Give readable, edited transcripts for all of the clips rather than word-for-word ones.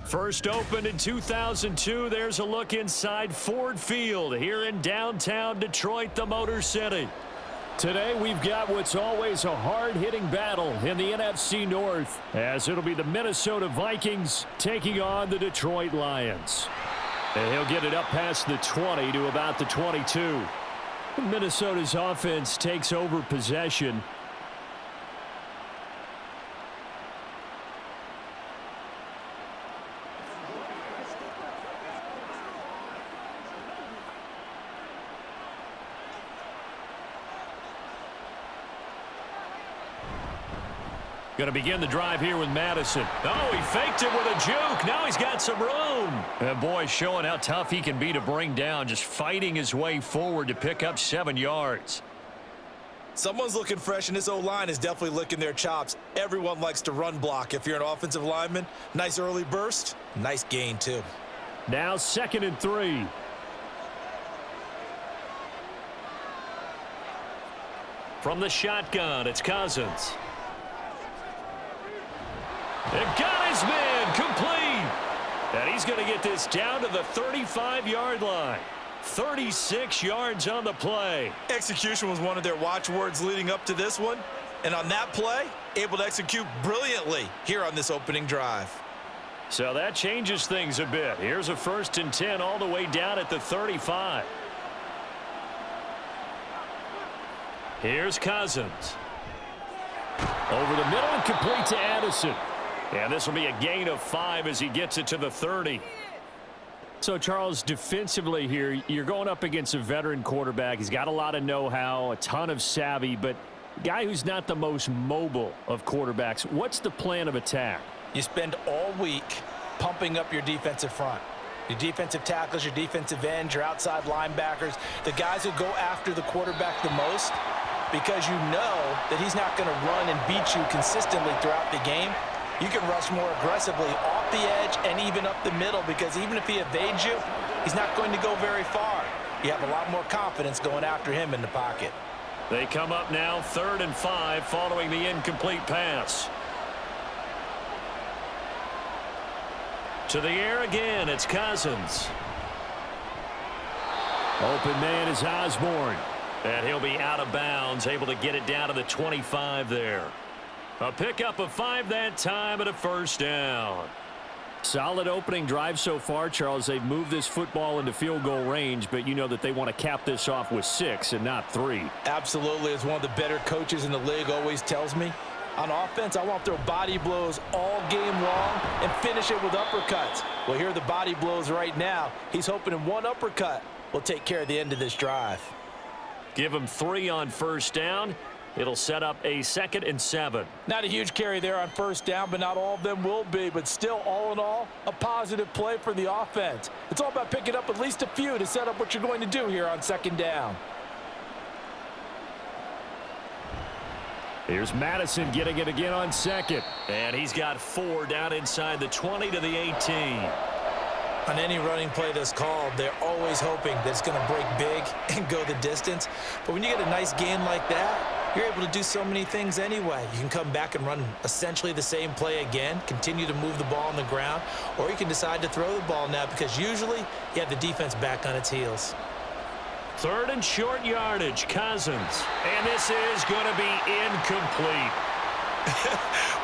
First opened in 2002, there's a look inside Ford Field here in downtown Detroit, the Motor City. Today we've got what's always a hard-hitting battle in the NFC North, as it'll be the Minnesota Vikings taking on the Detroit Lions. And he'll get it up past the 20 to about the 22. Minnesota's offense takes over possession. Going to begin the drive here with Madison. Oh, he faked it with a juke. Now he's got some room. And boy, showing how tough he can be to bring down, just fighting his way forward to pick up 7 yards. Someone's looking fresh, and this O-line is definitely licking their chops. Everyone likes to run block. If you're an offensive lineman, nice early burst, nice gain too. Now 2nd and 3. From the shotgun, it's Cousins. And got his man complete. And he's going to get this down to the 35-yard line. 36 yards on the play. Execution was one of their watchwords leading up to this one. And on that play, able to execute brilliantly here on this opening drive. So that changes things a bit. Here's a 1st and 10 all the way down at the 35. Here's Cousins. Over the middle and complete to Addison. And this will be a gain of 5 as he gets it to the 30. So, Charles, defensively here, you're going up against a veteran quarterback. He's got a lot of know-how, a ton of savvy, but a guy who's not the most mobile of quarterbacks. What's the plan of attack? You spend all week pumping up your defensive front. Your defensive tackles, your defensive ends, your outside linebackers, the guys who go after the quarterback the most, because you know that he's not going to run and beat you consistently throughout the game. You can rush more aggressively off the edge and even up the middle, because even if he evades you, he's not going to go very far. You have a lot more confidence going after him in the pocket. They come up now 3rd and 5 following the incomplete pass. To the air again, it's Cousins. Open man is Osborne. And he'll be out of bounds, able to get it down to the 25 there. A pickup of 5 that time and a 1st down. Solid opening drive so far, Charles. They've moved this football into field goal range, but you know that they want to cap this off with 6 and not 3. Absolutely. As one of the better coaches in the league always tells me, on offense, I want to throw body blows all game long and finish it with uppercuts. Well, here are the body blows right now. He's hoping in one uppercut will take care of the end of this drive. Give him 3 on 1st down. It'll set up a 2nd and 7. Not a huge carry there on 1st down, but not all of them will be. But still, all in all, a positive play for the offense. It's all about picking up at least a few to set up what you're going to do here on 2nd down. Here's Madison getting it again on 2nd. And he's got 4 down inside the 20 to the 18. On any running play that's called, they're always hoping that it's going to break big and go the distance. But when you get a nice gain like that, you're able to do so many things anyway. You can come back and run essentially the same play again, continue to move the ball on the ground, or you can decide to throw the ball now, because usually you have the defense back on its heels. 3rd and short yardage, Cousins. And this is going to be incomplete.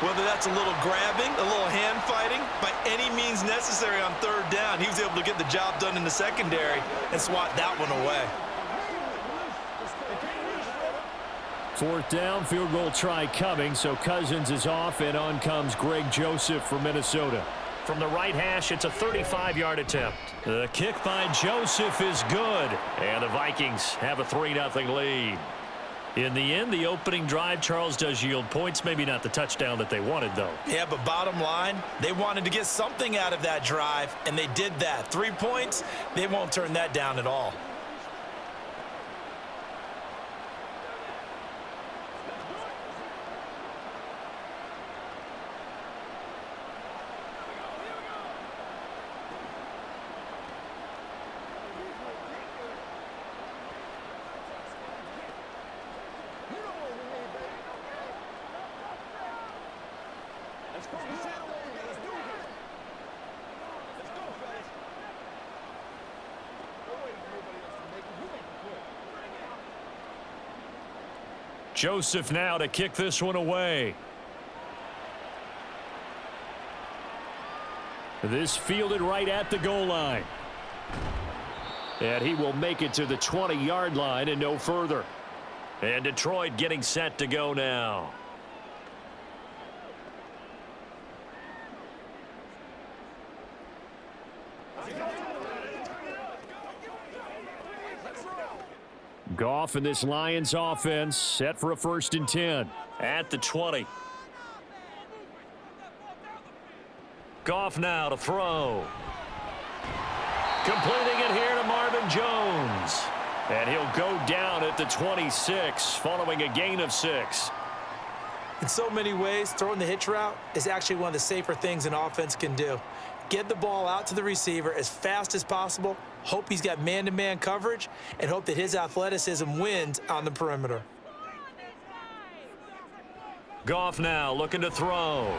Whether that's a little grabbing, a little hand fighting, by any means necessary on 3rd down, he was able to get the job done in the secondary and swat that one away. 4th down, field goal try coming, so Cousins is off, and on comes Greg Joseph for Minnesota. From the right hash, it's a 35-yard attempt. The kick by Joseph is good, and the Vikings have a 3-0 lead. In the end, the opening drive, Charles, does yield points. Maybe not the touchdown that they wanted, though. Yeah, but bottom line, they wanted to get something out of that drive, and they did that. 3 points, they won't turn that down at all. Joseph now to kick this one away. This fielded right at the goal line. And he will make it to the 20-yard line and no further. And Detroit getting set to go now. Goff and this Lions offense set for a 1st and 10 at the 20. Goff now to throw. Completing it here to Marvin Jones. And he'll go down at the 26 following a gain of 6. In so many ways, throwing the hitch route is actually one of the safer things an offense can do. Get the ball out to the receiver as fast as possible, hope he's got man-to-man coverage, and hope that his athleticism wins on the perimeter. Goff now looking to throw.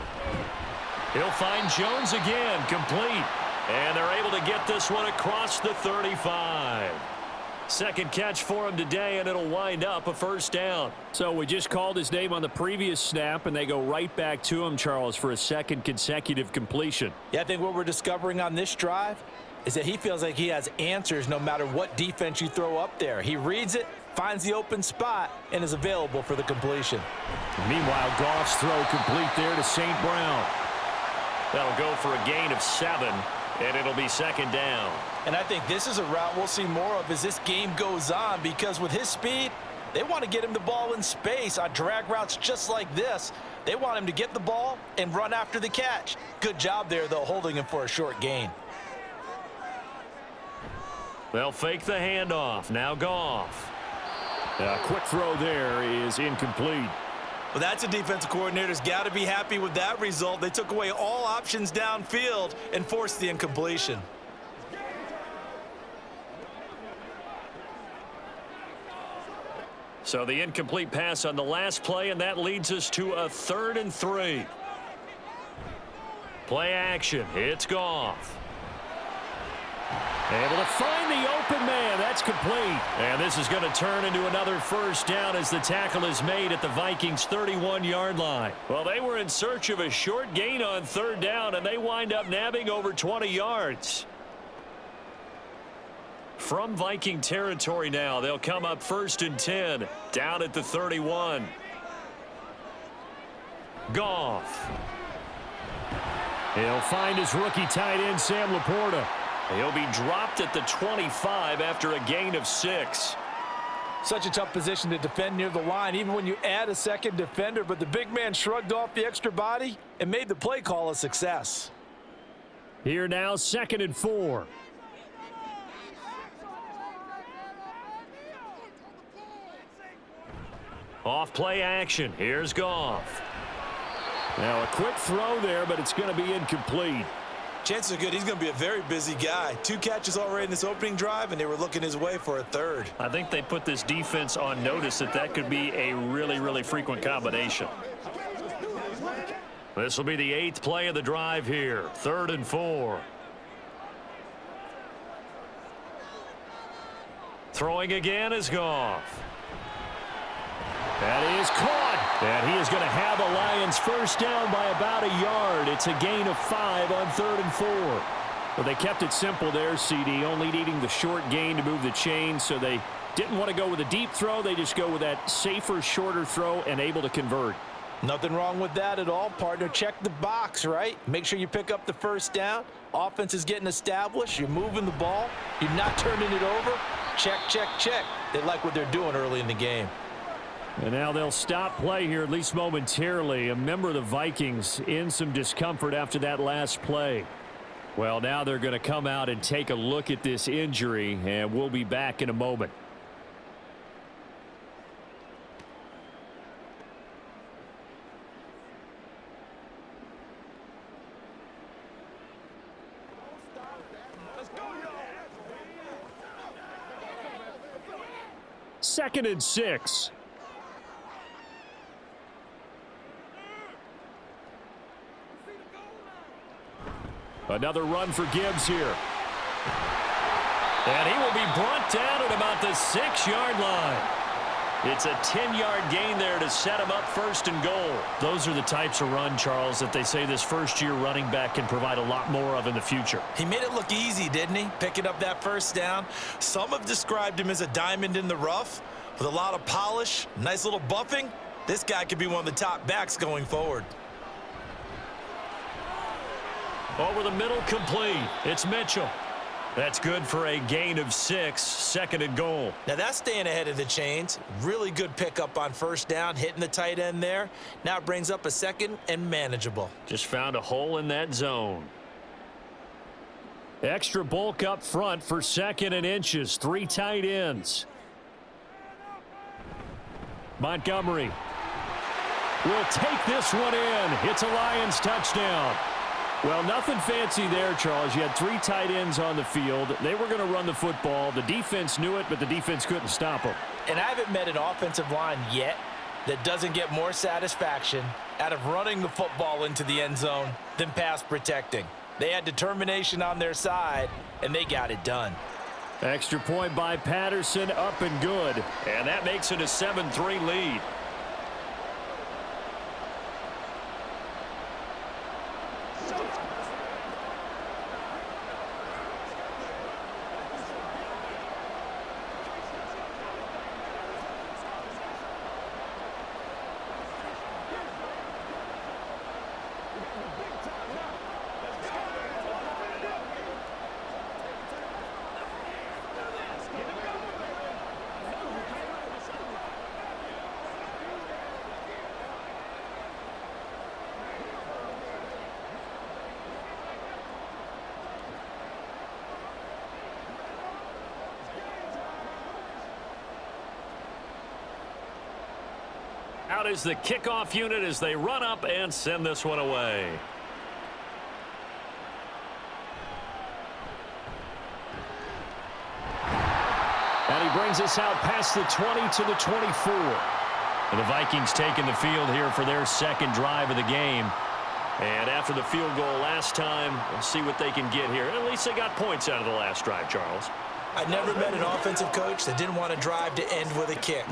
He'll find Jones again, complete. And they're able to get this one across the 35. Second catch for him today, and it'll wind up a 1st down. So we just called his name on the previous snap, and they go right back to him, Charles, for a 2nd consecutive completion. Yeah, I think what we're discovering on this drive is that he feels like he has answers no matter what defense you throw up there. He reads it, finds the open spot, and is available for the completion. Meanwhile, Goff's throw complete there to St. Brown. That'll go for a gain of 7, and it'll be 2nd down. And I think this is a route we'll see more of as this game goes on, because with his speed, they want to get him the ball in space on drag routes just like this. They want him to get the ball and run after the catch. Good job there, though, holding him for a short gain. They'll fake the handoff. Now Goff. A quick throw there is incomplete. Well, that's a defensive coordinator's got to be happy with that result. They took away all options downfield and forced the incompletion. So the incomplete pass on the last play, and that leads us to a 3rd and 3. Play action. It's Goff. Able to find the open man. That's complete. And this is going to turn into another 1st down as the tackle is made at the Vikings' 31-yard line. Well, they were in search of a short gain on 3rd down, and they wind up nabbing over 20 yards. From Viking territory now, they'll come up 1st and 10, down at the 31. Goff. He'll find his rookie tight end, Sam Laporta. He'll be dropped at the 25 after a gain of 6. Such a tough position to defend near the line, even when you add a 2nd defender, but the big man shrugged off the extra body and made the play call a success. Here now, 2nd and 4. Off play action. Here's Goff. Now a quick throw there, but it's going to be incomplete. Chances are good he's going to be a very busy guy. 2 catches already in this opening drive, and they were looking his way for a 3rd. I think they put this defense on notice that could be a really, really frequent combination. This will be the 8th play of the drive here. 3rd and 4. Throwing again is Goff. That is caught. And he is going to have a Lions 1st down by about a yard. It's a gain of 5 on 3rd and 4. Well, they kept it simple there, CD, only needing the short gain to move the chain, so they didn't want to go with a deep throw. They just go with that safer, shorter throw and able to convert. Nothing wrong with that at all, partner. Check the box, right? Make sure you pick up the 1st down. Offense is getting established. You're moving the ball. You're not turning it over. Check, check, check. They like what they're doing early in the game. And now they'll stop play here, at least momentarily. A member of the Vikings in some discomfort after that last play. Well, now they're going to come out and take a look at this injury, and we'll be back in a moment. Second and 6. Another run for Gibbs here. And he will be brought down at about the 6-yard line. It's a 10-yard gain there to set him up first and goal. Those are the types of run, Charles, that they say this first-year running back can provide a lot more of in the future. He made it look easy, didn't he? Picking up that first down. Some have described him as a diamond in the rough with a lot of polish, nice little buffing. This guy could be one of the top backs going forward. Over the middle, complete. It's Mitchell. That's good for a gain of 6, second and goal. Now that's staying ahead of the chains. Really good pickup on first down, hitting the tight end there. Now it brings up a second and manageable. Just found a hole in that zone. Extra bulk up front for second and inches. 3 tight ends. Montgomery will take this one in. It's a Lions touchdown. Well, nothing fancy there, Charles. You had 3 tight ends on the field. They were going to run the football. The defense knew it, but the defense couldn't stop them. And I haven't met an offensive line yet that doesn't get more satisfaction out of running the football into the end zone than pass protecting. They had determination on their side, and they got it done. Extra point by Patterson, up and good. And that makes it a 7-3 lead. Out is the kickoff unit as they run up and send this one away. And he brings us out past the 20 to the 24. And the Vikings taking the field here for their second drive of the game. And after the field goal last time, we'll see what they can get here. At least they got points out of the last drive, Charles. I never met an offensive coach that didn't want to drive to end with a kick.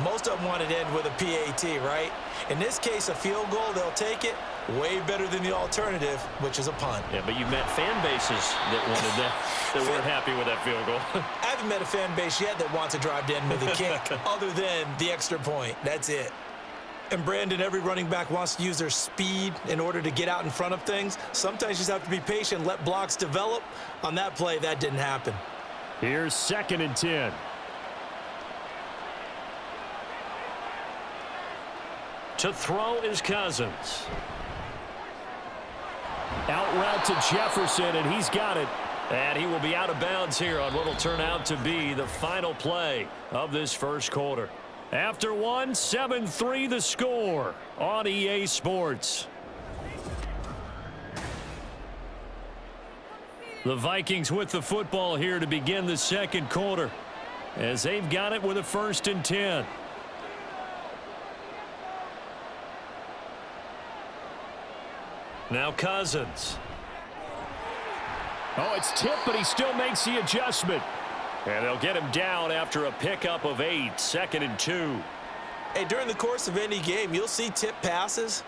Most of them wanted to end with a PAT, right? In this case, a field goal, they'll take it. Way better than the alternative, which is a punt. Yeah, but you met fan bases that wanted that, that weren't happy with that field goal. I haven't met a fan base yet that wants to drive to end with a kick, other than the extra point. That's it. And Brandon, every running back wants to use their speed in order to get out in front of things. Sometimes you just have to be patient, let blocks develop. On that play, that didn't happen. Here's 2nd and 10. To throw is Cousins. Out route to Jefferson, and he's got it. And he will be out of bounds here on what will turn out to be the final play of this first quarter. After 1, 7-3 the score on EA Sports. The Vikings with the football here to begin the second quarter as they've got it with a 1st and 10. Now Cousins. Oh, it's tipped, but he still makes the adjustment. And they'll get him down after a pickup of 8, 2nd and 2. Hey, during the course of any game, you'll see tip passes.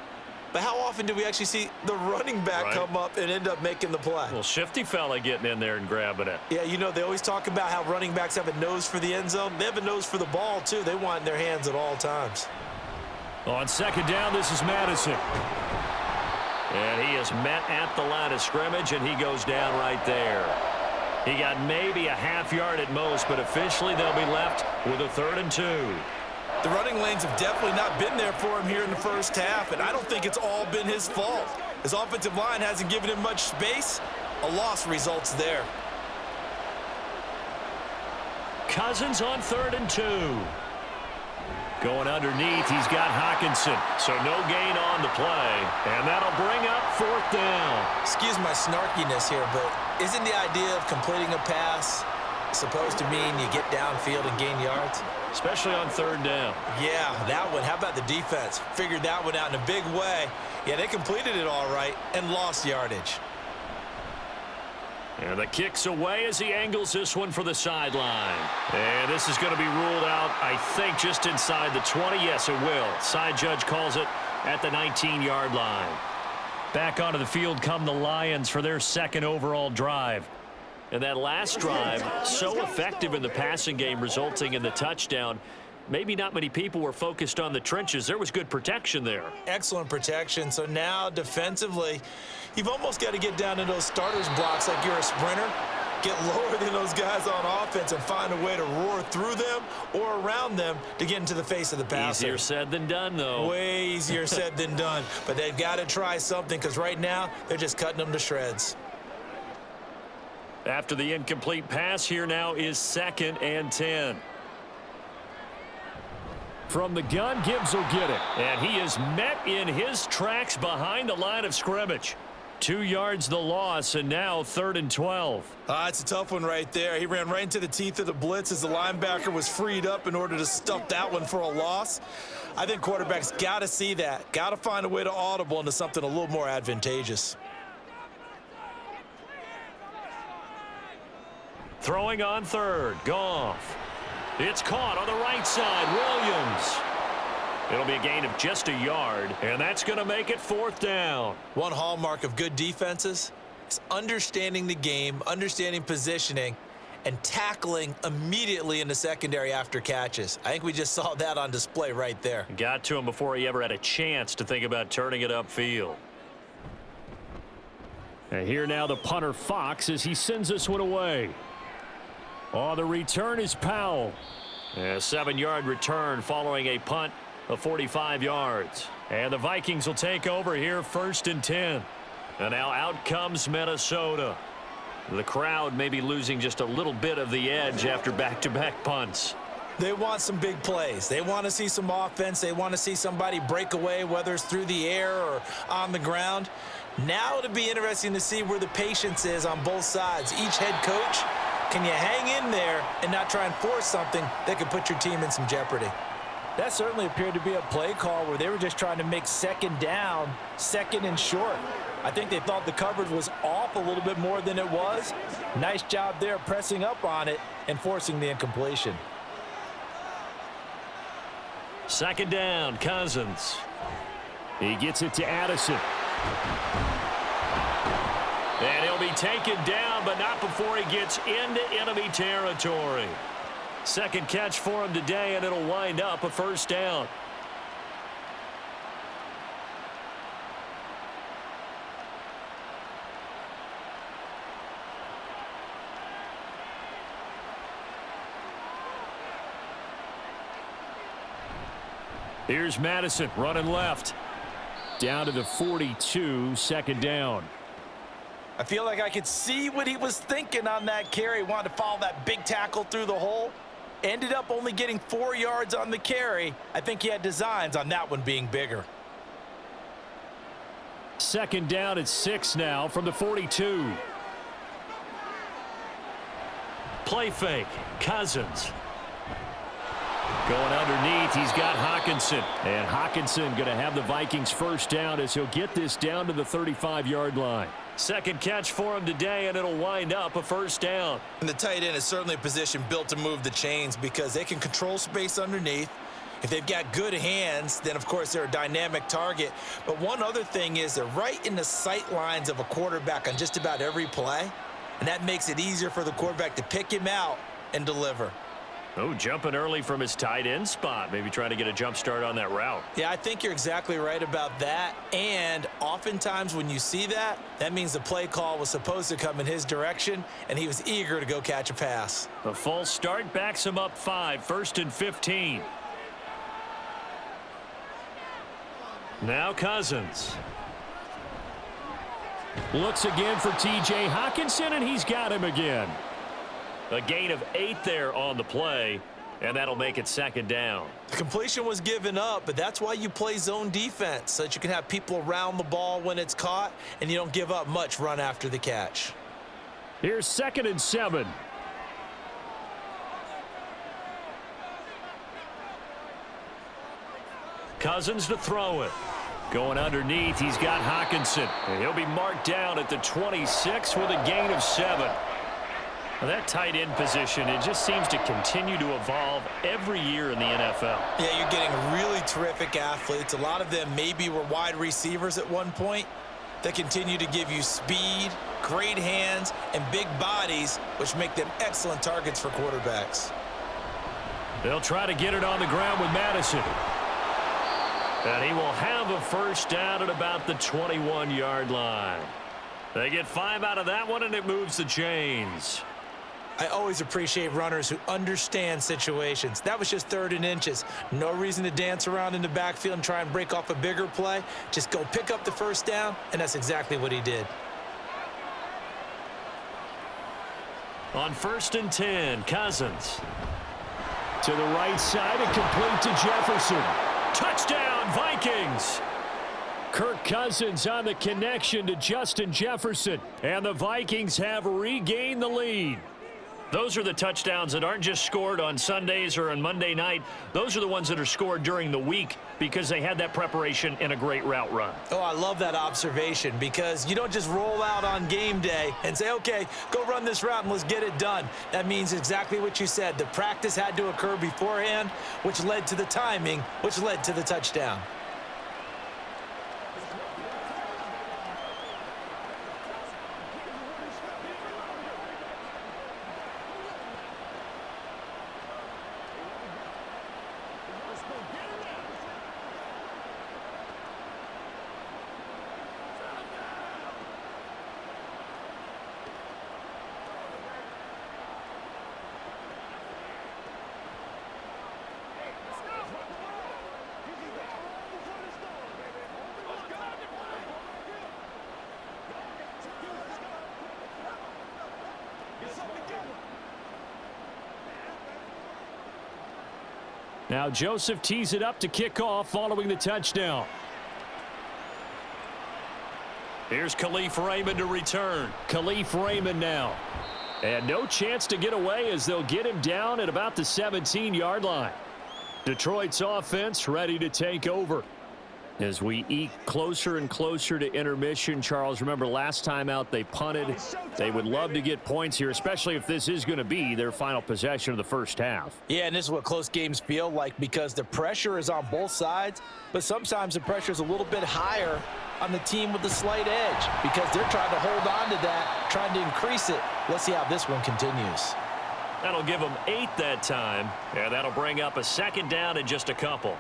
But how often do we actually see the running back come up and end up making the play? Well, shifty fella getting in there and grabbing it. Yeah, you know, they always talk about how running backs have a nose for the end zone. They have a nose for the ball, too. They want it in their hands at all times. On 2nd down, this is Madison. And he is met at the line of scrimmage, and he goes down right there. He got maybe a half yard at most, but officially they'll be left with a 3rd and 2. The running lanes have definitely not been there for him here in the first half, and I don't think it's all been his fault. His offensive line hasn't given him much space. A loss results there. Cousins on 3rd and 2. Going underneath, he's got Hockenson. So no gain on the play, and that'll bring up 4th down. Excuse my snarkiness here, but isn't the idea of completing a pass supposed to mean you get downfield and gain yards? Especially on 3rd down. Yeah, that one. How about the defense? Figured that one out in a big way. Yeah, they completed it all right and lost yardage. And the kick's away as he angles this one for the sideline. And this is going to be ruled out, I think, just inside the 20. Yes, it will. Side judge calls it at the 19-yard line. Back onto the field come the Lions for their second overall drive. And that last drive, so effective in the passing game, resulting in the touchdown. Maybe not many people were focused on the trenches. There was good protection there. Excellent protection. So now defensively, you've almost got to get down to those starters blocks like you're a sprinter. Get lower than those guys on offense and find a way to roar through them or around them to get into the face of the passer. Easier said than done, though. Way easier said than done. But they've got to try something because right now they're just cutting them to shreds. After the incomplete pass, here now is 2nd and 10. From the gun, Gibbs will get it. And he is met in his tracks behind the line of scrimmage. 2 yards the loss, and now 3rd and 12. It's a tough one right there. He ran right into the teeth of the blitz as the linebacker was freed up in order to stuff that one for a loss. I think quarterbacks got to see that. Got to find a way to audible into something a little more advantageous. Throwing on 3rd, Goff. It's caught on the right side, Williams. It'll be a gain of just a yard, and that's going to make it 4th down. One hallmark of good defenses is understanding the game, understanding positioning, and tackling immediately in the secondary after catches. I think we just saw that on display right there. Got to him before he ever had a chance to think about turning it upfield. And here now the punter Fox as he sends this one away. Oh, the return is Powell. A 7-yard return following a punt of 45 yards. And the Vikings will take over here 1st and 10. And now out comes Minnesota. The crowd may be losing just a little bit of the edge after back-to-back punts. They want some big plays. They want to see some offense. They want to see somebody break away, whether it's through the air or on the ground. Now it'll be interesting to see where the patience is on both sides. Each head coach, can you hang in there and not try and force something that could put your team in some jeopardy? That certainly appeared to be a play call where they were just trying to make 2nd down, 2nd and short. I think they thought the coverage was off a little bit more than it was. Nice job there pressing up on it and forcing the incompletion. 2nd down, Cousins. He gets it to Addison. And he'll be taken down, but not before he gets into enemy territory. 2nd catch for him today, and it'll wind up a 1st down. Here's Madison running left. Down to the 42, 2nd down. I feel like I could see what he was thinking on that carry. Wanted to follow that big tackle through the hole. Ended up only getting 4 yards on the carry. I think he had designs on that one being bigger. 2nd down at 6 now from the 42. Play fake. Cousins. Going underneath, he's got Hockenson. And Hockenson going to have the Vikings 1st down as he'll get this down to the 35-yard line. 2nd catch for him today, and it'll wind up a 1st down. And the tight end is certainly a position built to move the chains because they can control space underneath. If they've got good hands, then, of course, they're a dynamic target. But one other thing is they're right in the sight lines of a quarterback on just about every play, and that makes it easier for the quarterback to pick him out and deliver. Oh, jumping early from his tight end spot. Maybe trying to get a jump start on that route. Yeah, I think you're exactly right about that. And oftentimes when you see that, that means the play call was supposed to come in his direction, and he was eager to go catch a pass. The false start backs him up 5, 1st and 15. Now Cousins. Looks again for T.J. Hockenson, and he's got him again. A gain of 8 there on the play, and that'll make it 2nd down. The completion was given up, but that's why you play zone defense, so that you can have people around the ball when it's caught, and you don't give up much run after the catch. Here's 2nd and 7. Cousins to throw it. Going underneath, he's got Hawkinson. He'll be marked down at the 26 with a gain of 7. Well, that tight end position, it just seems to continue to evolve every year in the NFL. Yeah, you're getting really terrific athletes. A lot of them maybe were wide receivers at one point. They continue to give you speed, great hands, and big bodies, which make them excellent targets for quarterbacks. They'll try to get it on the ground with Madison. And he will have a first down at about the 21-yard line. They get 5 out of that one, and it moves the chains. I always appreciate runners who understand situations. That was just 3rd and inches. No reason to dance around in the backfield and try and break off a bigger play. Just go pick up the first down, and that's exactly what he did. On 1st and 10, Cousins. To the right side and complete to Jefferson. Touchdown, Vikings! Kirk Cousins on the connection to Justin Jefferson. And the Vikings have regained the lead. Those are the touchdowns that aren't just scored on Sundays or on Monday night. Those are the ones that are scored during the week because they had that preparation in a great route run. Oh, I love that observation because you don't just roll out on game day and say, okay, go run this route and let's get it done. That means exactly what you said. The practice had to occur beforehand, which led to the timing, which led to the touchdown. Now Joseph tees it up to kick off following the touchdown. Here's Khalif Raymond to return. Khalif Raymond now. And no chance to get away as they'll get him down at about the 17-yard line. Detroit's offense ready to take over. As we eke closer and closer to intermission, Charles, remember last time out they punted. They would love to get points here, especially if this is going to be their final possession of the first half. Yeah, and this is what close games feel like because the pressure is on both sides, but sometimes the pressure is a little bit higher on the team with the slight edge because they're trying to hold on to that, trying to increase it. Let's see how this one continues. That'll give them 8 that time, and that'll bring up a second down in just a couple.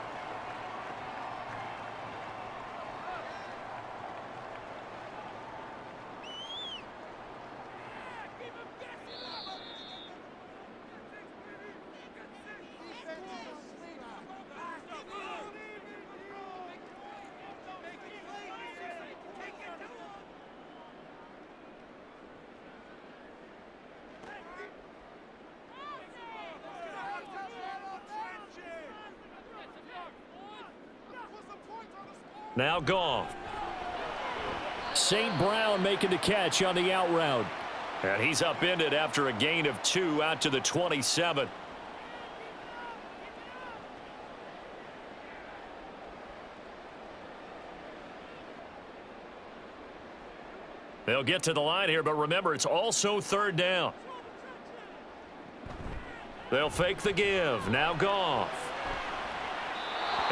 Now Goff. St. Brown making the catch on the out route. And he's upended after a gain of 2 out to the 27. They'll get to the line here, but remember, it's also 3rd down. They'll fake the give. Now Goff.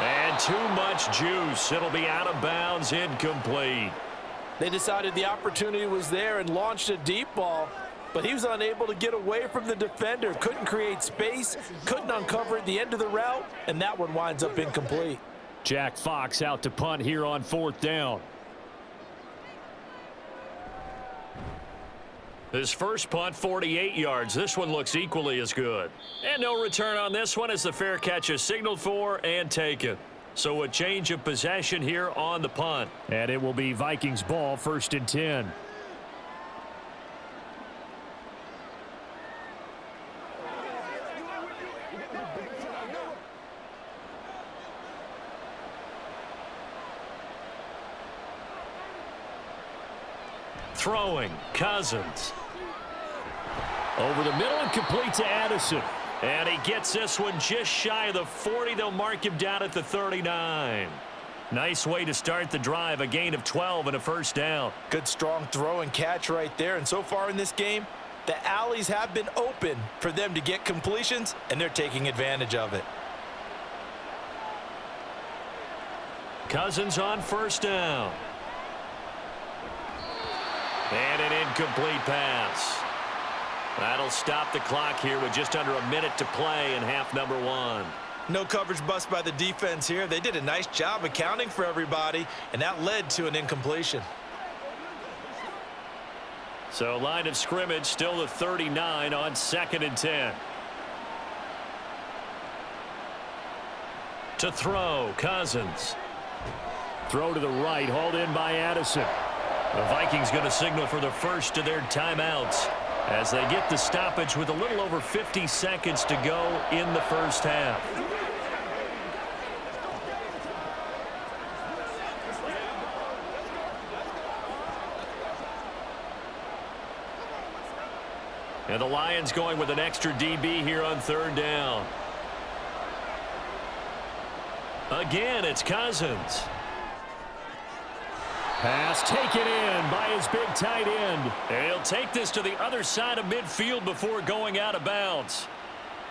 And too much juice. It'll be out of bounds, incomplete. They decided the opportunity was there and launched a deep ball, but he was unable to get away from the defender. Couldn't create space, couldn't uncover at the end of the route, and that one winds up incomplete. Jack Fox out to punt here on 4th down. His first punt, 48 yards. This one looks equally as good. And no return on this one as the fair catch is signaled for and taken. So a change of possession here on the punt. And it will be Vikings ball, 1st and 10. Throwing, Cousins. Over the middle and complete to Addison. And he gets this one just shy of the 40. They'll mark him down at the 39. Nice way to start the drive, a gain of 12 and a first down. Good strong throw and catch right there. And so far in this game, the alleys have been open for them to get completions, and they're taking advantage of it. Cousins on first down. And an incomplete pass. That'll stop the clock here with just under a minute to play in half number 1. No coverage bust by the defense here. They did a nice job accounting for everybody, and that led to an incompletion. So line of scrimmage still the 39 on 2nd and 10. To throw, Cousins. Throw to the right, hauled in by Addison. The Vikings going to signal for the first of their timeouts as they get the stoppage with a little over 50 seconds to go in the first half. And the Lions going with an extra DB here on 3rd down. Again, it's Cousins. Pass taken in by his big tight end. And he'll take this to the other side of midfield before going out of bounds.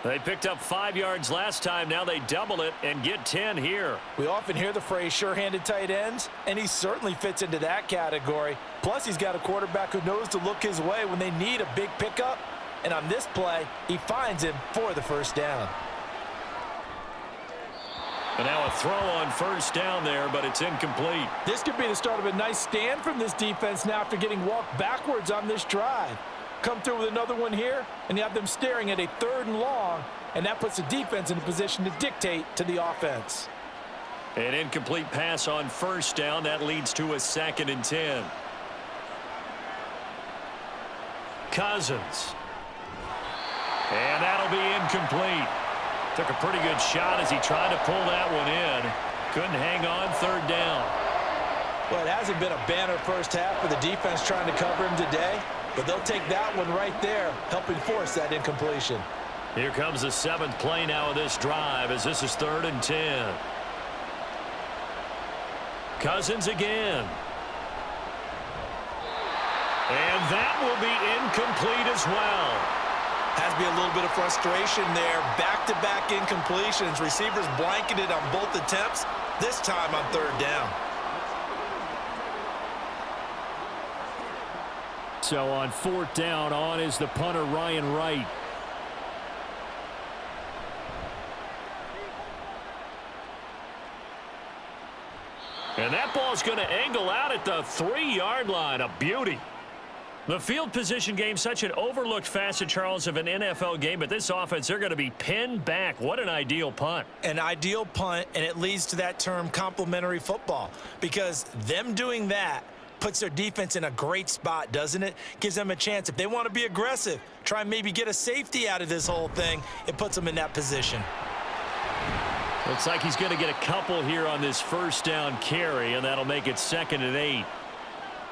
They picked up 5 yards last time. Now they double it and get 10 here. We often hear the phrase sure-handed tight ends, and he certainly fits into that category. Plus, he's got a quarterback who knows to look his way when they need a big pickup. And on this play, he finds him for the first down. And now a throw on first down there, but it's incomplete. This could be the start of a nice stand from this defense now after getting walked backwards on this drive. Come through with another one here, and you have them staring at a 3rd and long, and that puts the defense in a position to dictate to the offense. An incomplete pass on first down. That leads to a 2nd and 10. Cousins. And that'll be incomplete. Took a pretty good shot as he tried to pull that one in. Couldn't hang on 3rd down. Well, it hasn't been a banner first half for the defense trying to cover him today, but they'll take that one right there, helping force that incompletion. Here comes the 7th play now of this drive as this is 3rd and 10. Cousins again. And that will be incomplete as well. Has to be a little bit of frustration there. Back-to-back incompletions. Receivers blanketed on both attempts, this time on 3rd down. So on 4th down, on is the punter, Ryan Wright. And that ball's going to angle out at the 3-yard line. A beauty. The field position game, such an overlooked facet, Charles, of an NFL game. But this offense, they're going to be pinned back. What an ideal punt. An ideal punt, and it leads to that term complementary football. Because them doing that puts their defense in a great spot, doesn't it? Gives them a chance. If they want to be aggressive, try and maybe get a safety out of this whole thing, it puts them in that position. Looks like he's going to get a couple here on this first down carry, and that'll make it 2nd and 8.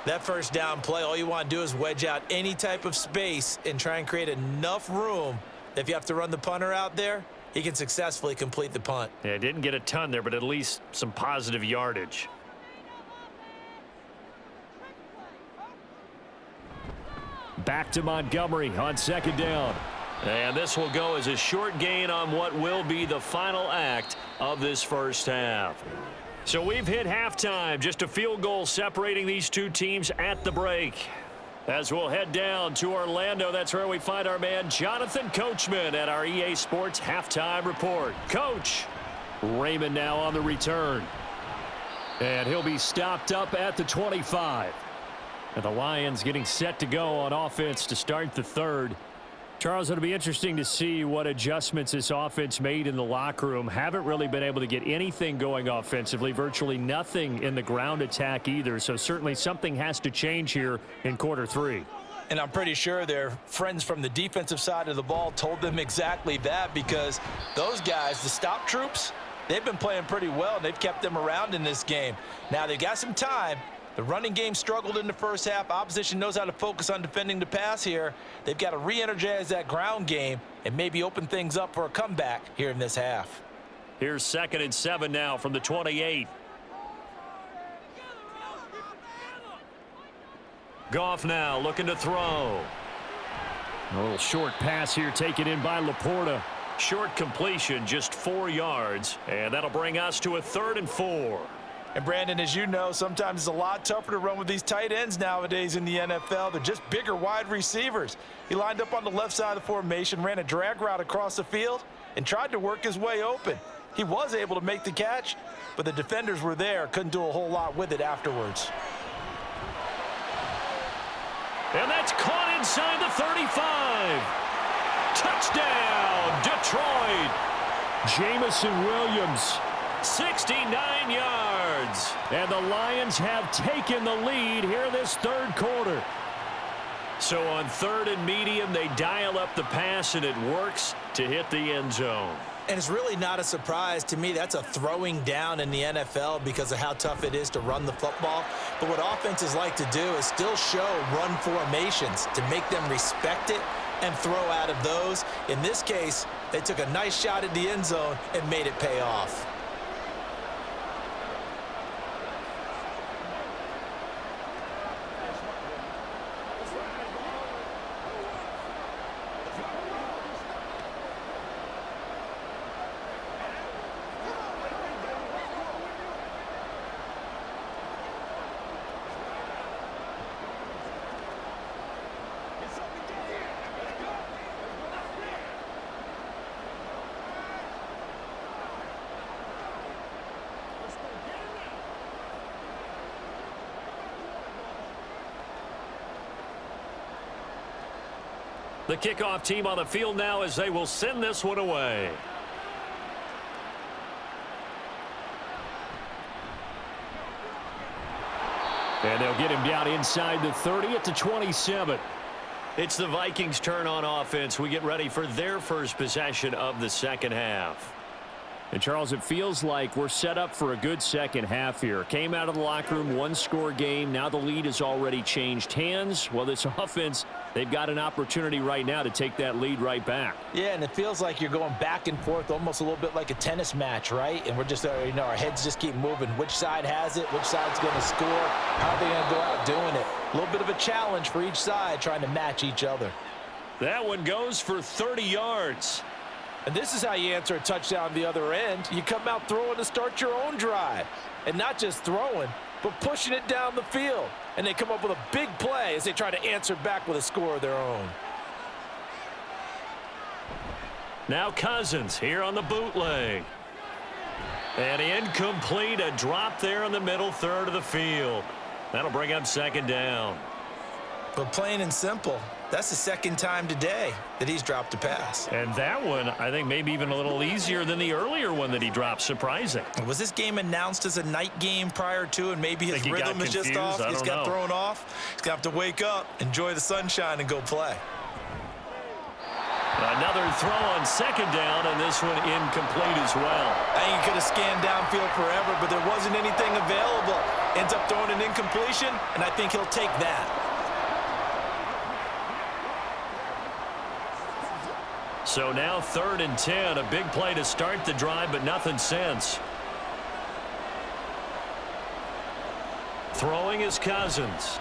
That first down play, all you want to do is wedge out any type of space and try and create enough room that if you have to run the punter out there, he can successfully complete the punt. Yeah, didn't get a ton there, but at least some positive yardage. Back to Montgomery on 2nd down. And this will go as a short gain on what will be the final act of this first half. So we've hit halftime, just a field goal separating these two teams at the break. As we'll head down to Orlando, that's where we find our man Jonathan Coachman at our EA Sports Halftime Report. Coach, Raymond now on the return. And he'll be stopped up at the 25. And the Lions getting set to go on offense to start the 3rd. Charles, it'll be interesting to see what adjustments this offense made in the locker room. Haven't really been able to get anything going offensively, virtually nothing in the ground attack either. So certainly something has to change here in quarter 3. And I'm pretty sure their friends from the defensive side of the ball told them exactly that, because those guys, the stop troops, they've been playing pretty well, and they've kept them around in this game. Now they've got some time. The running game struggled in the first half. Opposition knows how to focus on defending the pass here. They've got to re-energize that ground game and maybe open things up for a comeback here in this half. Here's 2nd and 7 now from the 28. Goff now looking to throw. A little short pass here taken in by Laporta. Short completion, just 4 yards, and that'll bring us to a 3rd and 4. And Brandon, as you know, sometimes it's a lot tougher to run with these tight ends nowadays in the NFL. They're just bigger wide receivers. He lined up on the left side of the formation, ran a drag route across the field, and tried to work his way open. He was able to make the catch, but the defenders were there, couldn't do a whole lot with it afterwards. And that's caught inside the 35. Touchdown, Detroit. Jamison Williams, 69 yards. And the Lions have taken the lead here in this 3rd quarter. So on 3rd and medium, they dial up the pass, and it works to hit the end zone. And it's really not a surprise to me. That's a throwing down in the NFL because of how tough it is to run the football. But what offenses like to do is still show run formations to make them respect it and throw out of those. In this case, they took a nice shot at the end zone and made it pay off. The kickoff team on the field now as they will send this one away. And they'll get him down inside the 30 at the 27. It's the Vikings' turn on offense. We get ready for their first possession of the 2nd half. And, Charles, it feels like we're set up for a good second half here. Came out of the locker room, 1-score game. Now the lead has already changed hands. Well, this offense, they've got an opportunity right now to take that lead right back. Yeah, and it feels like you're going back and forth almost a little bit like a tennis match, right? And we're just, our heads just keep moving. Which side has it? Which side's going to score? How are they going to go out doing it? A little bit of a challenge for each side trying to match each other. That one goes for 30 yards. And this is how you answer a touchdown the other end. You come out throwing to start your own drive. And not just throwing, but pushing it down the field. And they come up with a big play as they try to answer back with a score of their own. Now Cousins here on the bootleg. And incomplete, a drop there in the middle 3rd of the field. That'll bring up 2nd down. But plain and simple, that's the 2nd time today that he's dropped a pass. And that one, I think, maybe even a little easier than the earlier one that he dropped. Surprising. Was this game announced as a night game prior to, and maybe his rhythm is just off? He's got thrown off. He's going to have to wake up, enjoy the sunshine, and go play. Another throw on 2nd down, and this one incomplete as well. I think he could have scanned downfield forever, but there wasn't anything available. Ends up throwing an incompletion, and I think he'll take that. So now 3rd and 10, a big play to start the drive, but nothing since. Throwing is Cousins.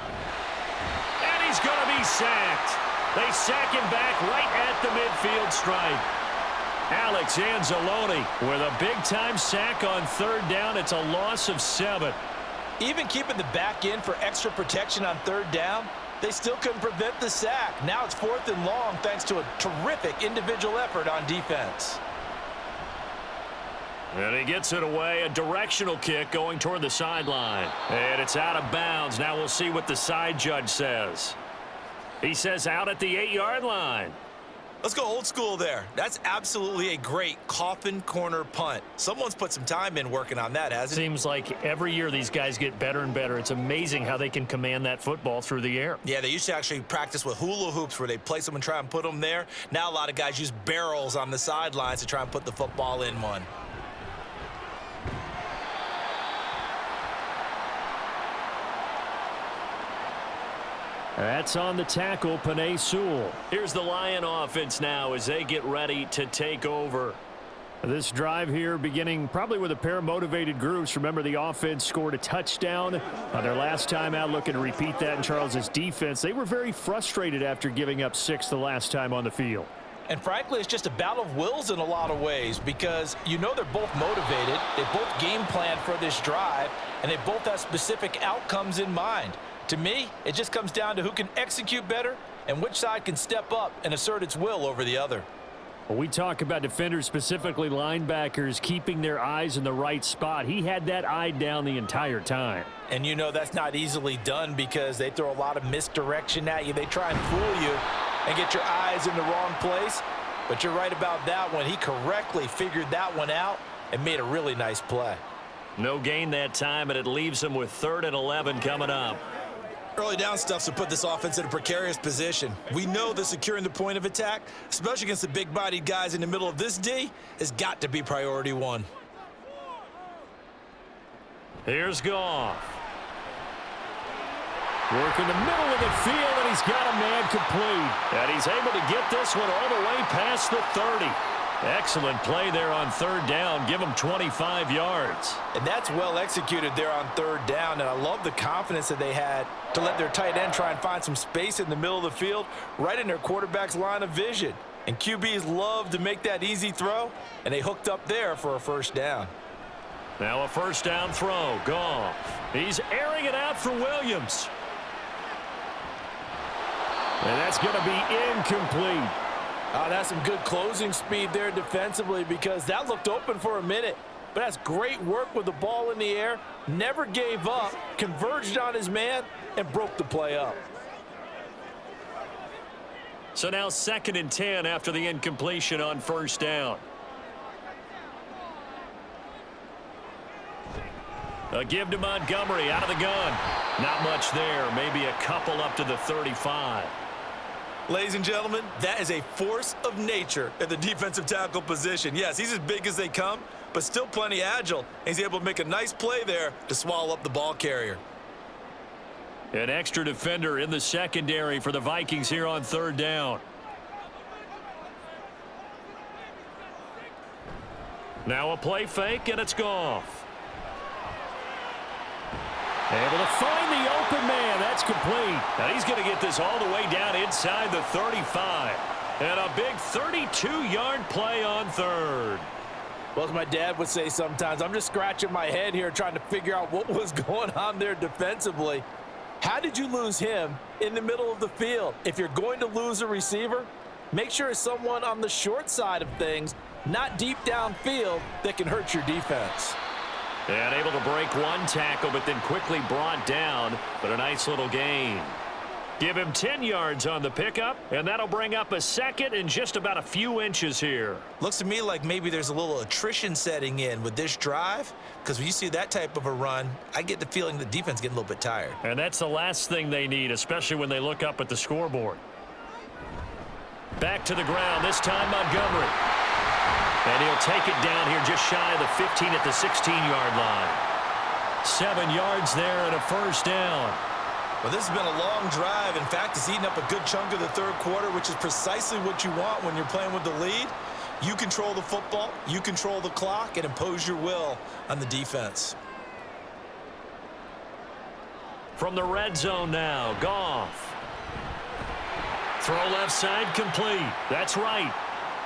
And he's going to be sacked. They sack him back right at the midfield stripe. Alex Anzalone with a big-time sack on 3rd down. It's a loss of 7. Even keeping the back end for extra protection on 3rd down, they still couldn't prevent the sack. Now it's 4th and long thanks to a terrific individual effort on defense. And he gets it away, a directional kick going toward the sideline. And it's out of bounds. Now we'll see what the side judge says. He says out at the 8-yard line. Let's go old school there. That's absolutely a great coffin corner punt. Someone's put some time in working on that, hasn't it? Seems like every year these guys get better and better. It's amazing how they can command that football through the air. Yeah, they used to actually practice with hula hoops where they place them and try and put them there. Now a lot of guys use barrels on the sidelines to try and put the football in one. That's on the tackle, Penei Sewell. Here's the Lion offense now as they get ready to take over. This drive here beginning probably with a pair of motivated groups. Remember, the offense scored a touchdown on their last time out, looking to repeat that in Charles's defense. They were very frustrated after giving up 6 the last time on the field. And frankly, it's just a battle of wills in a lot of ways because you know they're both motivated. They both game plan for this drive, and they both have specific outcomes in mind. To me, it just comes down to who can execute better and which side can step up and assert its will over the other. Well, we talk about defenders, specifically linebackers, keeping their eyes in the right spot. He had that eye down the entire time. And you know that's not easily done because they throw a lot of misdirection at you. They try and fool you and get your eyes in the wrong place. But you're right about that one. He correctly figured that one out and made a really nice play. No gain that time, and it leaves him with 3rd and 11 coming up. Early down stuff's to put this offense in a precarious position. We know that securing the point of attack, especially against the big-bodied guys in the middle of this D, has got to be priority 1. Here's Goff. Working the middle of the field, and he's got a man complete. And he's able to get this one all the way past the 30. Excellent play there on 3rd down. Give him 25 yards. And that's well executed there on 3rd down. And I love the confidence that they had to let their tight end try and find some space in the middle of the field, right in their quarterback's line of vision. And QBs love to make that easy throw, and they hooked up there for a 1st down. Now a 1st down throw. Goff. He's airing it out for Williams. And that's going to be incomplete. That's some good closing speed there defensively because that looked open for a minute. But that's great work with the ball in the air. Never gave up, converged on his man, and broke the play up. So now 2nd and 10 after the incompletion on 1st down. A give to Montgomery out of the gun. Not much there. Maybe a couple up to the 35. Ladies and gentlemen, that is a force of nature at the defensive tackle position. Yes, he's as big as they come, but still plenty agile. He's able to make a nice play there to swallow up the ball carrier. An extra defender in the secondary for the Vikings here on 3rd down. Now a play fake, and it's Goff. Able to find the open man. That's complete. Now he's going to get this all the way down inside the 35. And a big 32-yard play on 3rd. Well, as my dad would say sometimes, I'm just scratching my head here trying to figure out what was going on there defensively. How did you lose him in the middle of the field? If you're going to lose a receiver, make sure it's someone on the short side of things, not deep downfield, that can hurt your defense. And able to break one tackle, but then quickly brought down. But a nice little gain. Give him 10 yards on the pickup, and that'll bring up a 2nd and just about a few inches here. Looks to me like maybe there's a little attrition setting in with this drive, because when you see that type of a run, I get the feeling the defense getting a little bit tired. And that's the last thing they need, especially when they look up at the scoreboard. Back to the ground, this time Montgomery. And he'll take it down here just shy of the 15 at the 16-yard line. 7 yards there and a 1st down. Well, this has been a long drive. In fact, it's eaten up a good chunk of the 3rd quarter, which is precisely what you want when you're playing with the lead. You control the football, you control the clock, and impose your will on the defense. From the red zone now, Goff. Throw left side complete. That's right.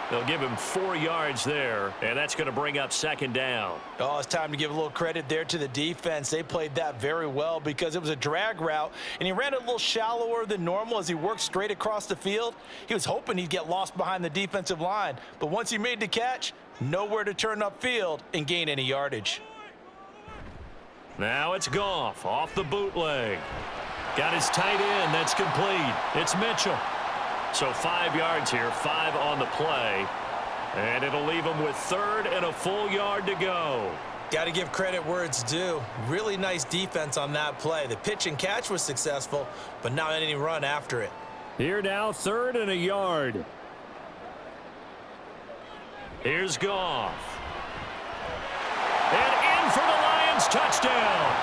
They'll give him 4 yards there, and that's going to bring up 2nd down. Oh, it's time to give a little credit there to the defense. They played that very well because it was a drag route, and he ran a little shallower than normal as he worked straight across the field. He was hoping he'd get lost behind the defensive line, but once he made the catch, nowhere to turn upfield and gain any yardage. Now it's Goff off the bootleg. Got his tight end. That's complete. It's Mitchell. So 5 yards here, 5 on the play. And it'll leave him with 3rd and a full yard to go. Got to give credit where it's due. Really nice defense on that play. The pitch and catch was successful, but not any run after it. Here now, 3rd and a yard. Here's Goff. And in for the Lions touchdown.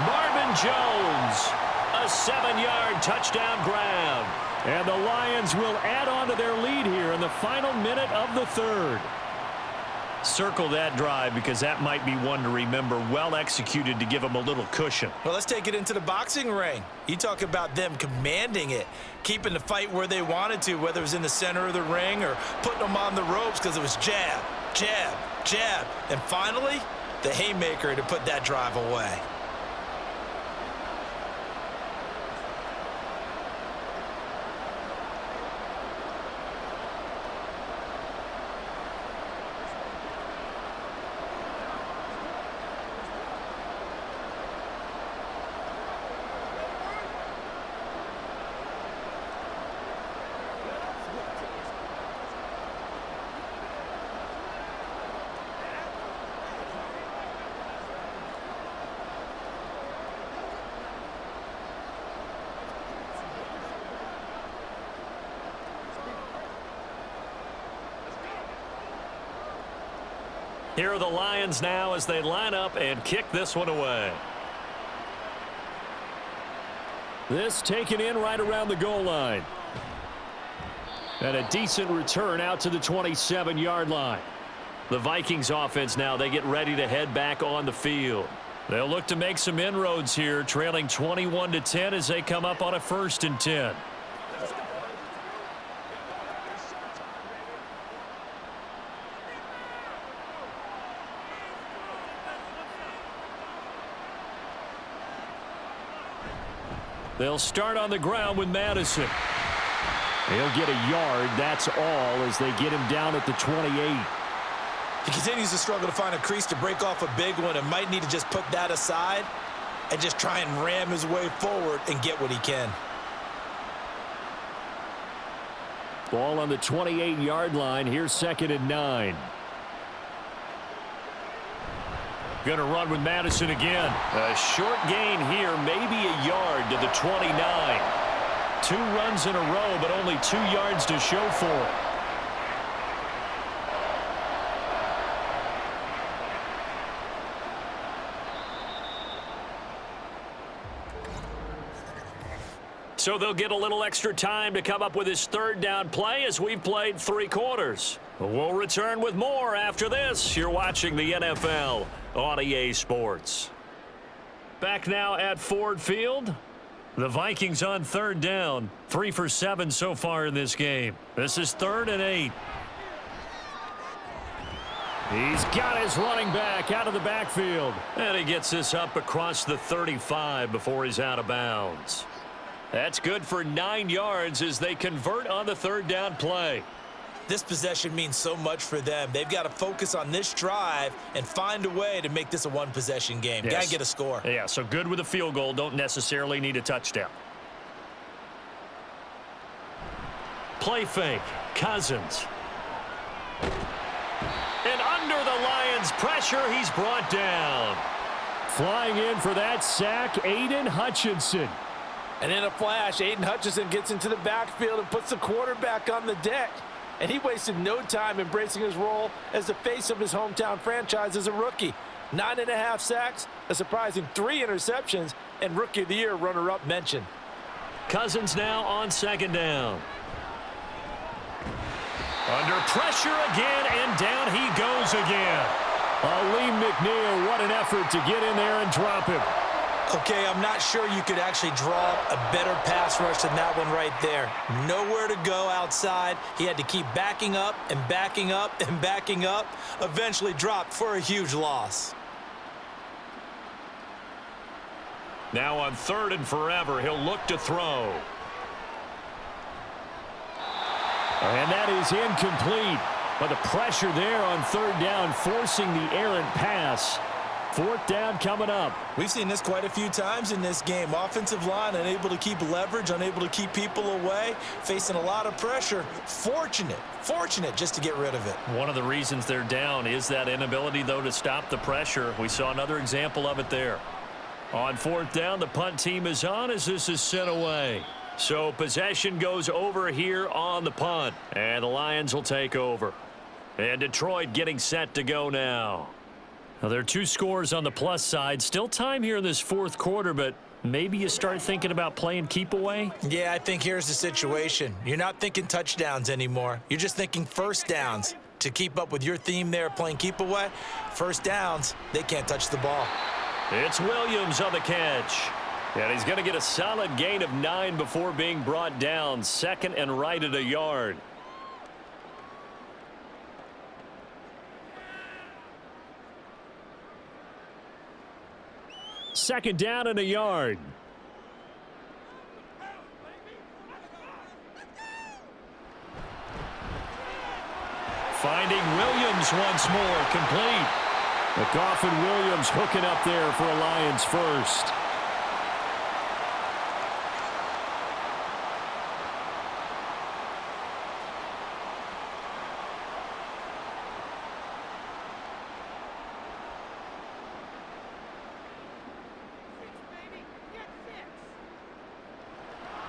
Marvin Jones, a 7-yard touchdown grab. And the Lions will add on to their lead here in the final minute of the 3rd. Circle that drive because that might be one to remember. Well executed to give them a little cushion. Well, let's take it into the boxing ring. You talk about them commanding it, keeping the fight where they wanted to, whether it was in the center of the ring or putting them on the ropes because it was jab, jab, jab. And finally, the haymaker to put that drive away. Here are the Lions now as they line up and kick this one away. This taken in right around the goal line. And a decent return out to the 27-yard line. The Vikings offense now, they get ready to head back on the field. They'll look to make some inroads here, trailing 21-10 as they come up on a 1st and 10. They'll start on the ground with Madison. He'll get a yard, that's all, as they get him down at the 28. He continues to struggle to find a crease to break off a big one and might need to just put that aside and just try and ram his way forward and get what he can. Ball on the 28-yard line. Here's 2nd and 9. Going to run with Madison again. A short gain here, maybe a yard to the 29. 2 runs in a row, but only 2 yards to show for it. So they'll get a little extra time to come up with his 3rd down play as we've played 3 quarters. We'll return with more after this. You're watching the NFL on EA Sports. Back now at Ford Field. The Vikings on 3rd down. 3 for 7 so far in this game. This is 3rd and 8. He's got his running back out of the backfield. And he gets this up across the 35 before he's out of bounds. That's good for 9 yards as they convert on the 3rd down play. This possession means so much for them. They've got to focus on this drive and find a way to make this a one-possession game. Yes. Got to get a score. Yeah, so good with a field goal. Don't necessarily need a touchdown. Play fake. Cousins. And under the Lions' pressure, he's brought down. Flying in for that sack, Aiden Hutchinson. And in a flash, Aiden Hutchinson gets into the backfield and puts the quarterback on the deck. And he wasted no time embracing his role as the face of his hometown franchise as a rookie. 9.5 sacks, a surprising 3 interceptions, and Rookie of the Year runner-up mention. Cousins now on 2nd down. Under pressure again, and down he goes again. Lee McNeil, what an effort to get in there and drop him. Okay, I'm not sure you could actually draw a better pass rush than that one right there. Nowhere to go outside. He had to keep backing up and backing up and backing up. Eventually dropped for a huge loss. Now on 3rd and forever, he'll look to throw. And that is incomplete. But the pressure there on 3rd down, forcing the errant pass. 4th down coming up. We've seen this quite a few times in this game. Offensive line unable to keep leverage, unable to keep people away, facing a lot of pressure. Fortunate just to get rid of it. One of the reasons they're down is that inability, though, to stop the pressure. We saw another example of it there. On 4th down, the punt team is on as this is sent away. So possession goes over here on the punt, and the Lions will take over. And Detroit getting set to go now. Now, there are 2 scores on the plus side. Still time here in this 4th quarter, but maybe you start thinking about playing keep away? Yeah, I think here's the situation. You're not thinking touchdowns anymore. You're just thinking 1st downs. to keep up with your theme there playing keep away. First downs, they can't touch the ball. It's Williams on the catch. And he's going to get a solid gain of 9 before being brought down. Second and right at a yard. Second down and a yard. Finding Williams once more, complete. McGough and Williams hooking up there for a Lions first.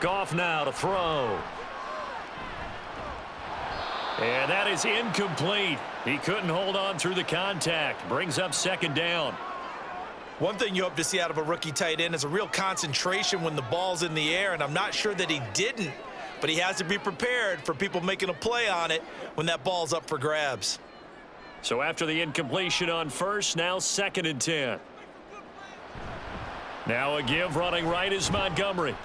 Goff now to throw. And that is incomplete. He couldn't hold on through the contact. Brings up second down. One thing you hope to see out of a rookie tight end is a real concentration when the ball's in the air, and I'm not sure that he didn't, but he has to be prepared for people making a play on it when that ball's up for grabs. So after the incompletion on first, now second and 10. Now a give running right is Montgomery.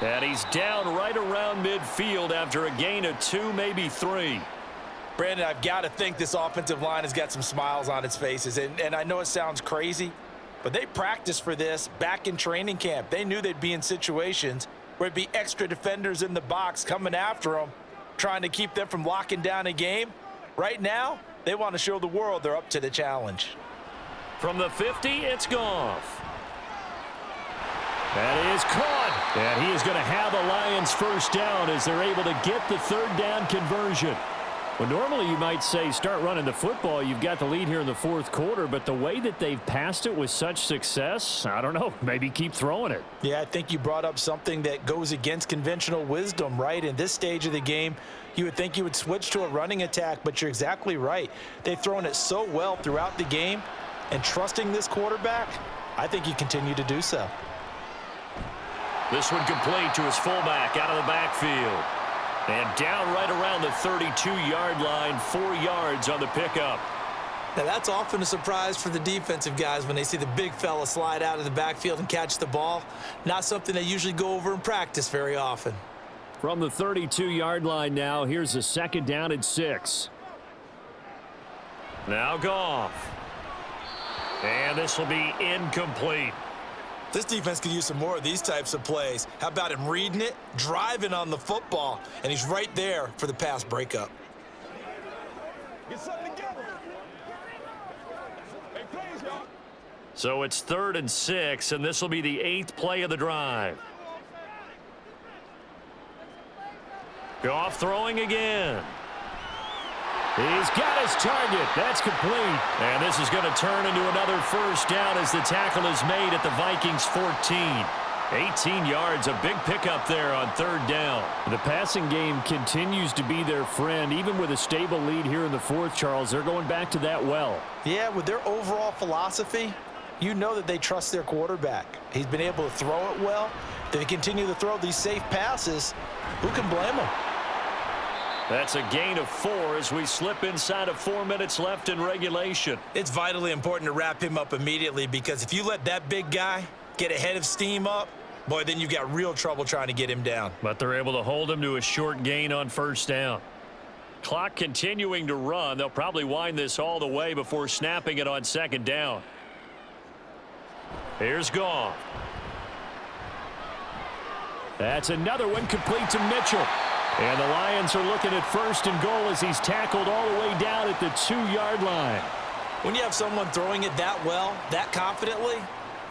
And he's down right around midfield after a gain of 2, maybe 3. Brandon, I've got to think this offensive line has got some smiles on its faces. And I know it sounds crazy, but they practiced for this back in training camp. They knew they'd be in situations where it'd be extra defenders in the box coming after them, trying to keep them from locking down a game. Right now, they want to show the world they're up to the challenge. From the 50, it's Goff. That is caught. And he is going to have a Lions first down as they're able to get the third down conversion. Well, normally you might say start running the football. You've got the lead here in the fourth quarter, but the way that they've passed it with such success, I don't know, maybe keep throwing it. Yeah, I think you brought up something that goes against conventional wisdom, right? In this stage of the game, you would think you would switch to a running attack, but you're exactly right. They've thrown it so well throughout the game, and trusting this quarterback, I think you continue to do so. This one complete to his fullback out of the backfield. And down right around the 32-yard line, 4 yards on the pickup. Now that's often a surprise for the defensive guys when they see the big fella slide out of the backfield and catch the ball. Not something they usually go over in practice very often. From the 32-yard line now, here's a second down and 6. Now Goff. And this will be incomplete. This defense could use some more of these types of plays. How about him reading it, driving on the football, and he's right there for the pass breakup. Get something together. Hey, plays, y'all. So it's 3rd and 6, and this will be the 8th play of the drive. Goff throwing again. He's got his target. That's complete. And this is going to turn into another first down as the tackle is made at the Vikings 14. 18 yards, a big pickup there on 3rd down. The passing game continues to be their friend. Even with a stable lead here in the 4th, Charles, they're going back to that well. Yeah, with their overall philosophy, you know that they trust their quarterback. He's been able to throw it well. They continue to throw these safe passes. Who can blame them? That's a gain of 4 as we slip inside of 4 minutes left in regulation. It's vitally important to wrap him up immediately because if you let that big guy get ahead of steam up, boy, then you've got real trouble trying to get him down. But they're able to hold him to a short gain on first down. Clock continuing to run. They'll probably wind this all the way before snapping it on second down. Here's Goff. That's another one complete to Mitchell. And the Lions are looking at 1st and goal as he's tackled all the way down at the 2-yard line. When you have someone throwing it that well, that confidently,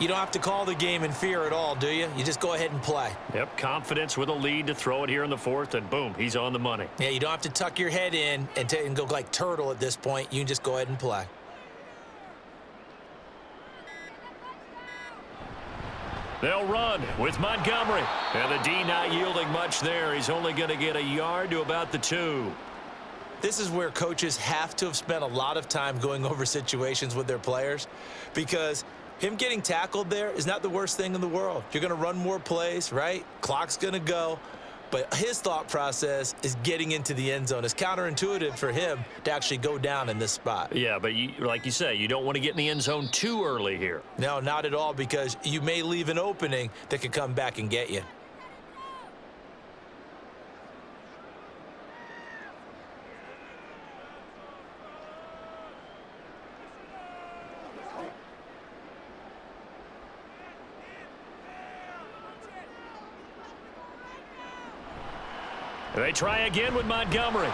you don't have to call the game in fear at all, do you? You just go ahead and play. Yep, confidence with a lead to throw it here in the 4th, and boom, he's on the money. Yeah, you don't have to tuck your head in and go like turtle at this point. You can just go ahead and play. They'll run with Montgomery. And the D not yielding much there. He's only going to get a yard to about the 2. This is where coaches have to have spent a lot of time going over situations with their players because him getting tackled there is not the worst thing in the world. You're going to run more plays, right? Clock's going to go. But his thought process is getting into the end zone. It's counterintuitive for him to actually go down in this spot. Yeah, but like you say, you don't want to get in the end zone too early here. No, not at all, because you may leave an opening that could come back and get you. They try again with Montgomery.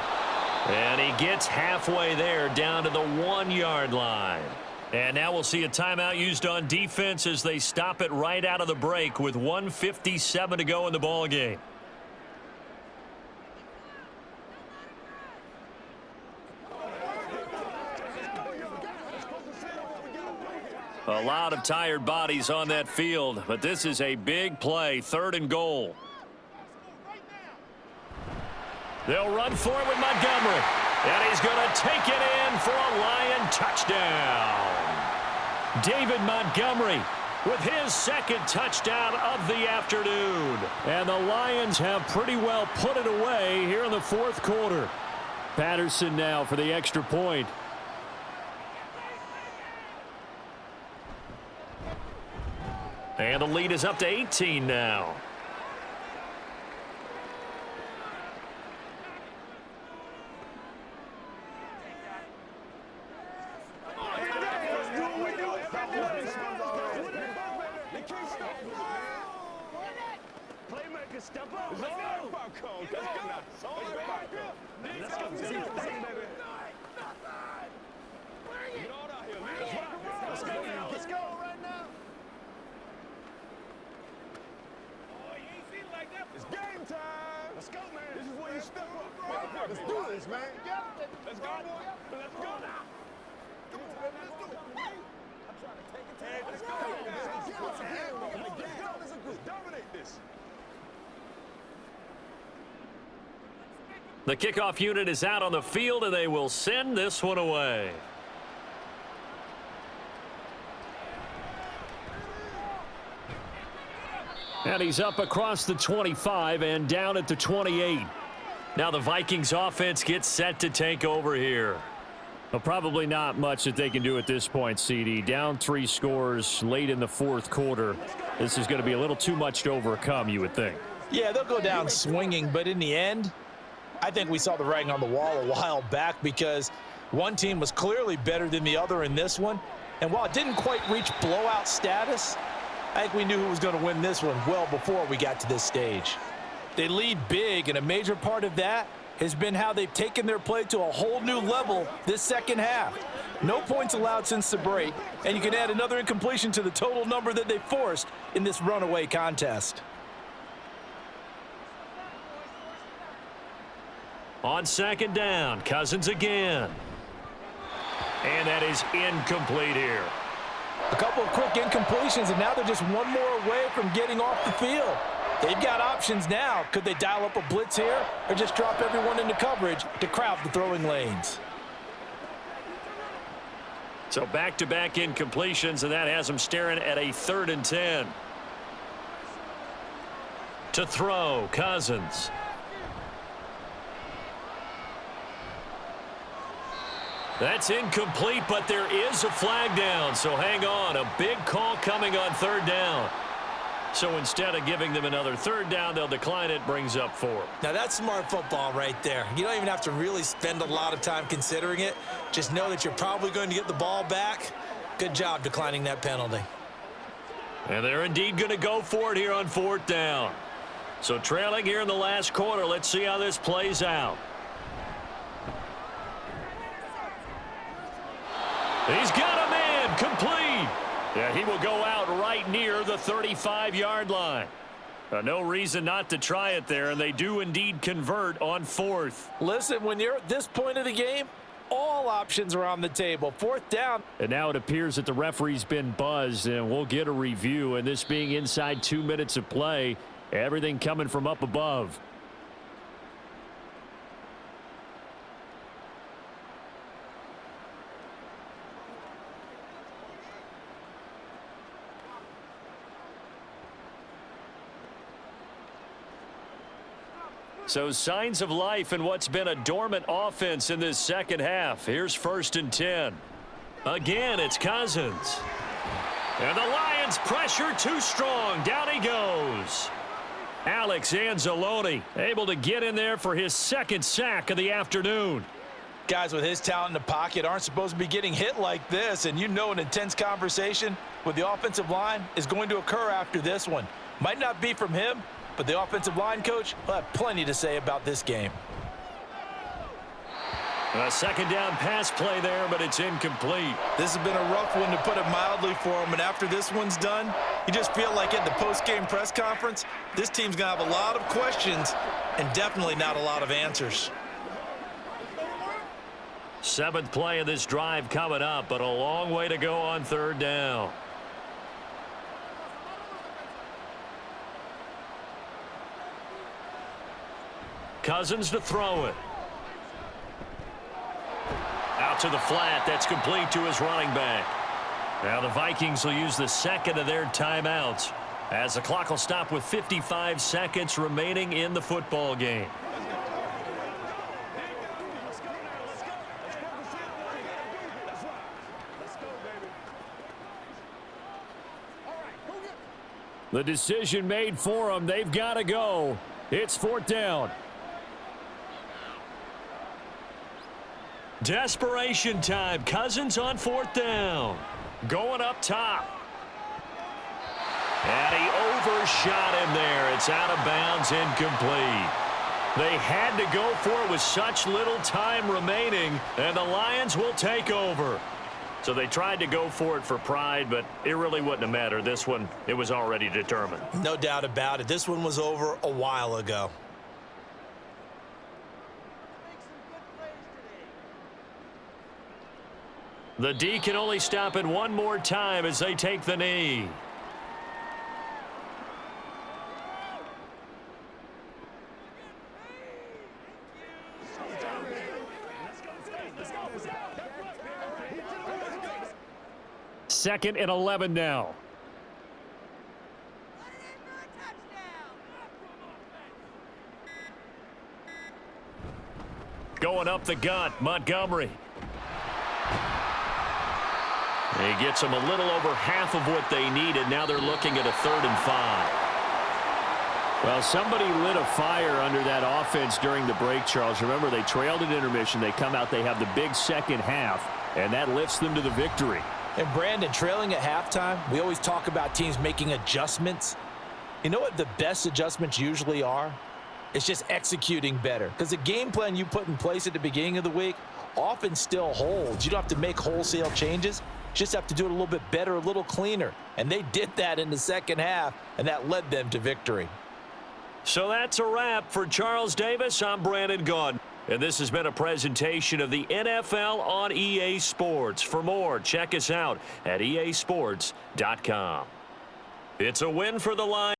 And he gets halfway there down to the 1-yard line. And now we'll see a timeout used on defense as they stop it right out of the break with 1:57 to go in the ball game. A lot of tired bodies on that field, but this is a big play, 3rd and goal. They'll run for it with Montgomery. And he's going to take it in for a Lion touchdown. David Montgomery with his 2nd touchdown of the afternoon. And the Lions have pretty well put it away here in the 4th quarter. Patterson now for the extra point. And the lead is up to 18 now. Step up. Let's go. Let's go. Let's go right now. Oh, you ain't seen it like that. It's game time. Let's go, man. This is where you step up. Let's do this, man. Let's go, boy. Let's go now. Come on, man. Let's do it. I'm trying to take it to you. Let's go. Let's dominate this. The kickoff unit is out on the field, and they will send this one away. And he's up across the 25 and down at the 28. Now the Vikings offense gets set to take over here. Well, probably not much that they can do at this point, CD. Down 3 scores late in the 4th quarter. This is going to be a little too much to overcome, you would think. Yeah, they'll go down swinging, but in the end, I think we saw the writing on the wall a while back, because one team was clearly better than the other in this one. And while it didn't quite reach blowout status, I think we knew who was going to win this one well before we got to this stage. They lead big, and a major part of that has been how they've taken their play to a whole new level this second half. No points allowed since the break, and you can add another incompletion to the total number that they forced in this runaway contest. On 2nd down, Cousins again. And that is incomplete here. A couple of quick incompletions, and now they're just one more away from getting off the field. They've got options now. Could they dial up a blitz here, or just drop everyone into coverage to crowd the throwing lanes? So back-to-back incompletions, and that has them staring at a 3rd and 10. To throw, Cousins. That's incomplete, but there is a flag down, so hang on. A big call coming on 3rd down. So instead of giving them another 3rd down, they'll decline it, brings up 4. Now that's smart football right there. You don't even have to really spend a lot of time considering it. Just know that you're probably going to get the ball back. Good job declining that penalty. And they're indeed going to go for it here on 4th down. So trailing here in the last quarter, let's see how this plays out. He's got a man, complete. Yeah, he will go out right near the 35-yard line. No reason not to try it there, and they do indeed convert on 4th. Listen, when you're at this point of the game, all options are on the table. 4th down. And now it appears that the referee's been buzzed, and we'll get a review. And this being inside 2 minutes of play, everything coming from up above. So signs of life in what's been a dormant offense in this second half. Here's 1st and 10. Again, it's Cousins. And the Lions pressure too strong. Down he goes. Alex Anzalone able to get in there for his 2nd sack of the afternoon. Guys with his talent in the pocket aren't supposed to be getting hit like this, and you know an intense conversation with the offensive line is going to occur after this one. Might not be from him, but the offensive line coach will have plenty to say about this game. A 2nd down pass play there, but it's incomplete. This has been a rough one, to put it mildly, for him, and after this one's done, you just feel like at the post-game press conference, this team's going to have a lot of questions and definitely not a lot of answers. 7th play of this drive coming up, but a long way to go on 3rd down. Cousins to throw it. Out to the flat. That's complete to his running back. Now the Vikings will use the 2nd of their timeouts as the clock will stop with 55 seconds remaining in the football game. The decision made for them. They've got to go. It's 4th down. Desperation time. Cousins on 4th down. Going up top. And he overshot him there. It's out of bounds, incomplete. They had to go for it with such little time remaining, and the Lions will take over. So they tried to go for it for pride, but it really wouldn't have mattered. This one, it was already determined. No doubt about it. This one was over a while ago. The D can only stop it one more time as they take the knee. Second and 11 now. Going up the gut, Montgomery. He gets them a little over half of what they needed. Now they're looking at a 3rd and 5. Well, somebody lit a fire under that offense during the break, Charles. Remember, they trailed at intermission. They come out, they have the big second half, and that lifts them to the victory. And Brandon, trailing at halftime, we always talk about teams making adjustments. You know what the best adjustments usually are? It's just executing better. Because the game plan you put in place at the beginning of the week often still holds. You don't have to make wholesale changes. You just have to do it a little bit better, a little cleaner. And they did that in the second half, and that led them to victory. So that's a wrap for Charles Davis. I'm Brandon Gaudin. And this has been a presentation of the NFL on EA Sports. For more, check us out at easports.com. It's a win for the Lions.